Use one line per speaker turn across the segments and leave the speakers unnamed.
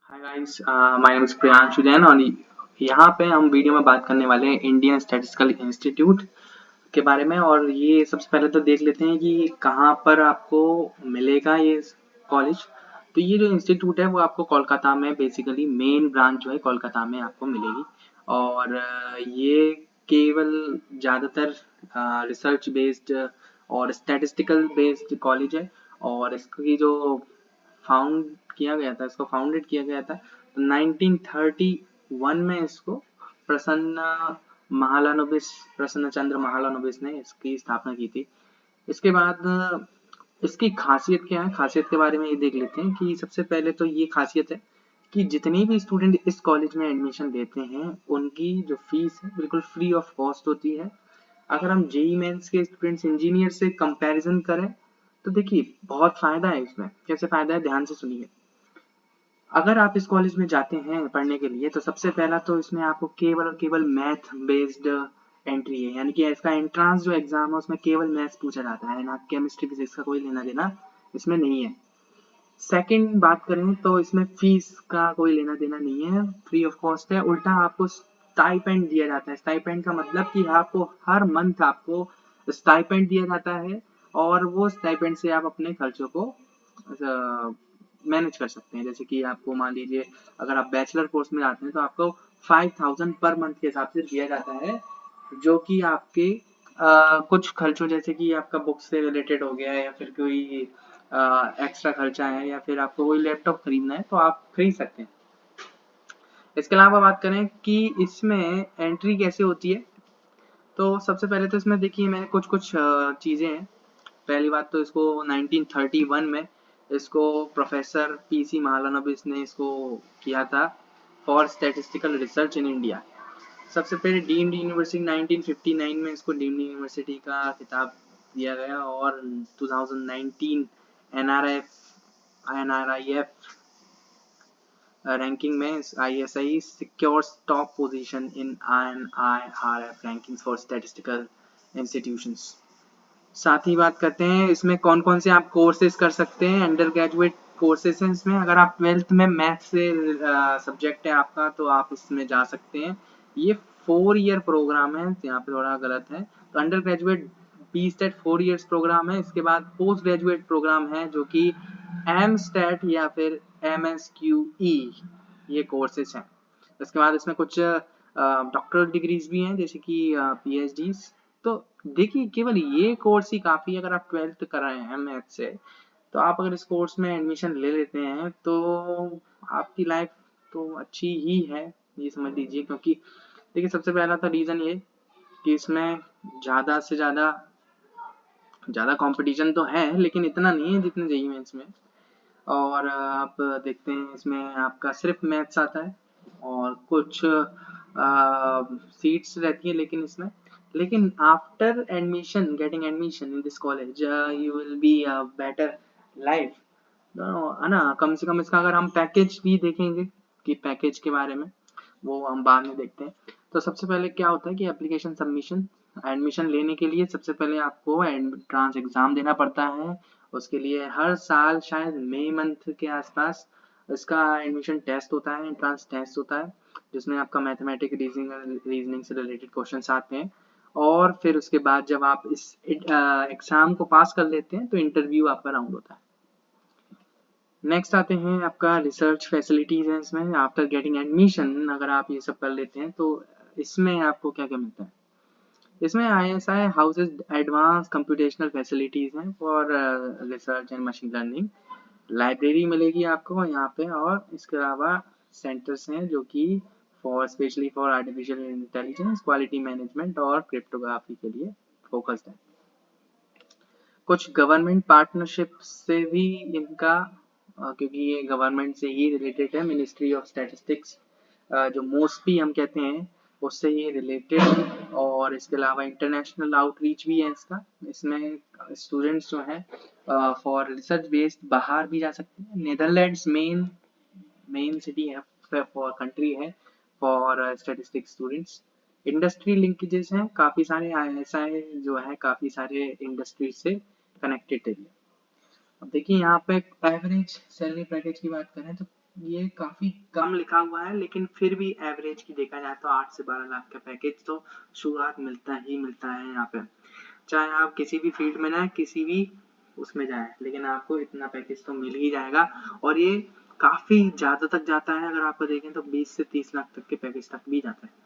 Hi guys, my name is Priyanshu Jain और यहाँ पे हम वीडियो में बात करने वाले हैं इंडियन स्टैटिस्टिकल इंस्टीट्यूट के बारे में। और ये सबसे पहले तो देख लेते हैं कि कहाँ पर आपको मिलेगा ये कॉलेज। तो ये जो इंस्टीट्यूट है वो आपको कोलकाता में, बेसिकली मेन ब्रांच जो है कोलकाता में आपको मिलेगी। और ये केवल ज़्यादातर रिसर्च बेस्ड और स्टैटिस्टिकल बेस्ड कॉलेज है। और इसकी जो इसको फाउंडेड किया गया था तो 1931 में इसको प्रसन्न प्रसन्न चंद्र महालानोबिस ने इसकी स्थापना की थी। इसके बाद इसकी खासियत क्या है, खासियत के बारे में ये देख लेते हैं कि सबसे पहले तो ये खासियत है कि जितने भी स्टूडेंट इस कॉलेज में एडमिशन लेते हैं उनकी जो फीस है बिल्कुल फ्री ऑफ कॉस्ट होती है। अगर हम जेई मेंस के स्टूडेंट्स इंजीनियर से कंपैरिजन करें तो देखिए बहुत फायदा है इसमें। कैसे फायदा है, ध्यान से सुनिए। अगर आप इस कॉलेज में जाते हैं पढ़ने के लिए तो सबसे पहला तो इसमें आपको केवल और केवल मैथ बेस्ड एंट्री है, यानी कि इसका एंट्रेंस जो एग्जाम है उसमें केवल मैथ्स पूछा जाता है ना, केमिस्ट्री फिजिक्स का कोई लेना देना इसमें नहीं है। सेकंड बात करें तो इसमें फीस का कोई लेना देना नहीं है, फ्री ऑफ कॉस्ट है। उल्टा आपको स्टाइपेंड दिया जाता है। स्टाइपेंड का मतलब कि आपको हर मंथ आपको स्टाइपेंड दिया जाता है और वो स्टाइपेंड से आप अपने खर्चों को मैनेज कर सकते हैं। जैसे कि आपको मान लीजिए अगर आप बैचलर कोर्स में आते हैं तो आपको 5000 पर मंथ के हिसाब से दिया जाता है, जो कि आपके कुछ खर्चों जैसे कि आपका बुक से रिलेटेड हो गया या फिर कोई एक्स्ट्रा खर्चा है या फिर आपको कोई लैपटॉप खरीदना है तो आप खरीद सकते हैं। इसके अलावा बात करें कि इसमें एंट्री कैसे होती है, तो सबसे पहले तो इसमें देखिए मैंने कुछ कुछ चीज़ें हैं। पहली बात तो इसको 1931 में इसको प्रोफेसर पीसी महालनोबिस ने इसको किया था for statistical research in India. सबसे पहले डीम्ड यूनिवर्सिटी 1959 में इसको डीम्ड यूनिवर्सिटी का खिताब दिया गया। और 2019 एनआरआईएफ रैंकिंग में ISI secures top position in NIRF rankings for statistical institutions. साथ ही बात करते हैं इसमें कौन कौन से आप कोर्सेज कर सकते हैं। अंडर ग्रेजुएट कोर्सेज हैं इसमें। अगर आप 12th में मैथ से सब्जेक्ट है आपका तो आप इसमें जा सकते हैं। ये 4 ईयर प्रोग्राम है, यहाँ पे थोड़ा गलत है। तो undergraduate B stat 4 years programme है। इसके बाद पोस्ट ग्रेजुएट प्रोग्राम है जो कि एम स्टेट या फिर एम एस क्यू ई, ये कोर्सेज हैं। इसके बाद इसमें कुछ डॉक्टरल डिग्रीज भी हैं जैसे कि पीएचडी। तो देखिए केवल ये कोर्स ही काफ़ी है। अगर आप 12th कर रहे हैं मैथ से तो आप अगर इस कोर्स में एडमिशन ले लेते हैं तो आपकी लाइफ तो अच्छी ही है, ये समझ लीजिए। क्योंकि देखिए सबसे पहला तो रीज़न ये कि इसमें ज़्यादा से ज़्यादा कंपटीशन तो है लेकिन इतना नहीं है जितने जेईई मेंस में। और आप देखते हैं इसमें आपका सिर्फ मैथ्स आता है और कुछ सीट्स रहती है लेकिन after admission, getting admission in this college you will be a better life, है ना। कम से कम इसका अगर हम पैकेज भी देखेंगे कि पैकेज के बारे में वो हम बाद में देखते हैं। तो सबसे पहले क्या होता है कि एप्लीकेशन सबमिशन, एडमिशन लेने के लिए सबसे पहले आपको एंट्रेंस एग्जाम देना पड़ता है। उसके लिए हर साल शायद मई मंथ के आसपास इसका एडमिशन टेस्ट होता है, एंट्रेंस टेस्ट होता है, जिसमें आपका मैथमेटिक्स रीजनिंग से रिलेटेड क्वेश्चंस आते हैं। और फिर उसके बाद जब आप इस एग्जाम को पास कर लेते हैं तो इंटरव्यू आपका राउंड होता है। नेक्स्ट आते हैं आपका रिसर्च फैसिलिटीज है इसमें। आफ्टर गेटिंग एडमिशन अगर आप ये सब कर लेते हैं तो इसमें आपको क्या क्या मिलता है। इसमें ISI houses advance computational facilities हैं for research and machine learning. Library मिलेगी आपको यहाँ पे। और इसके अलावा सेंटर्स हैं जो कि for specially for artificial intelligence, quality management और क्रिप्टोग्राफी के लिए फोकस्ड है। कुछ गवर्नमेंट पार्टनरशिप से भी इनका क्योंकि ये गवर्नमेंट से ही रिलेटेड है, मिनिस्ट्री ऑफ स्टैटिस्टिक्स जो मोस्टली हम कहते हैं उससे ये रिलेटेड है। और इसके अलावा इंटरनेशनल आउटरीच भी है इसका। इसमें स्टूडेंट्स जो हैं फॉर रिसर्च बेस्ड बाहर भी जा सकते हैं। नीदरलैंड्स मेन सिटी है फॉर कंट्री है for statistics students. Industry linkages हैं काफ़ी सारे, आईएसआई जो है काफ़ी सारे इंडस्ट्री से कनेक्टेड है। अब देखिए यहाँ पे एवरेज सैलरी पैकेज की बात करें तो ये काफी कम लिखा हुआ है, लेकिन फिर भी एवरेज की देखा जाए तो 8 से 12 लाख का पैकेज तो शुरुआत मिलता ही मिलता है यहाँ पे। चाहे आप किसी भी फील्ड में ना किसी भी उसमें जाए, लेकिन आपको इतना पैकेज तो मिल ही जाएगा। और ये काफी ज्यादा तक जाता है, अगर आपको देखें तो 20 से 30 लाख तक के पैकेज तक भी जाता है।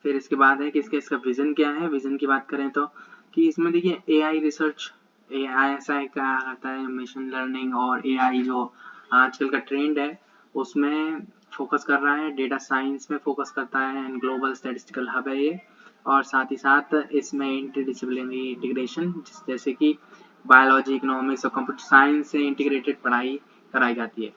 फिर इसके बाद है कि इसका विजन क्या है। विजन की बात करें तो कि इसमें देखिए एआई रिसर्च, एआई ऐसा क्या करता है, मशीन लर्निंग और एआई जो आजकल का ट्रेंड है उसमें फोकस कर रहा है, डेटा साइंस में फोकस करता है एंड ग्लोबल स्टैटिस्टिकल हब है ये। और साथ ही साथ इसमें इंटरडिसिप्लिनरी इंटीग्रेशन, जैसे कि बायोलॉजी, इकोनॉमिक्स और कंप्यूटर साइंस से इंटीग्रेटेड पढ़ाई कराई जाती है।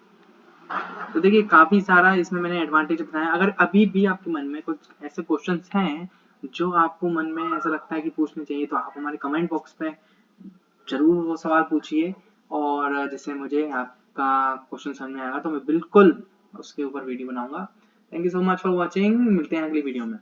तो देखिए काफी सारा इसमें मैंने एडवांटेज बताया। अगर अभी भी आपके मन में कुछ ऐसे क्वेश्चंस हैं जो आपको मन में ऐसा लगता है कि पूछने चाहिए, तो आप हमारे कमेंट बॉक्स में जरूर वो सवाल पूछिए, और जैसे मुझे आपका क्वेश्चन समझ में आएगा तो मैं बिल्कुल उसके ऊपर वीडियो बनाऊंगा। Thank you so much for watching, मिलते हैं अगली वीडियो में।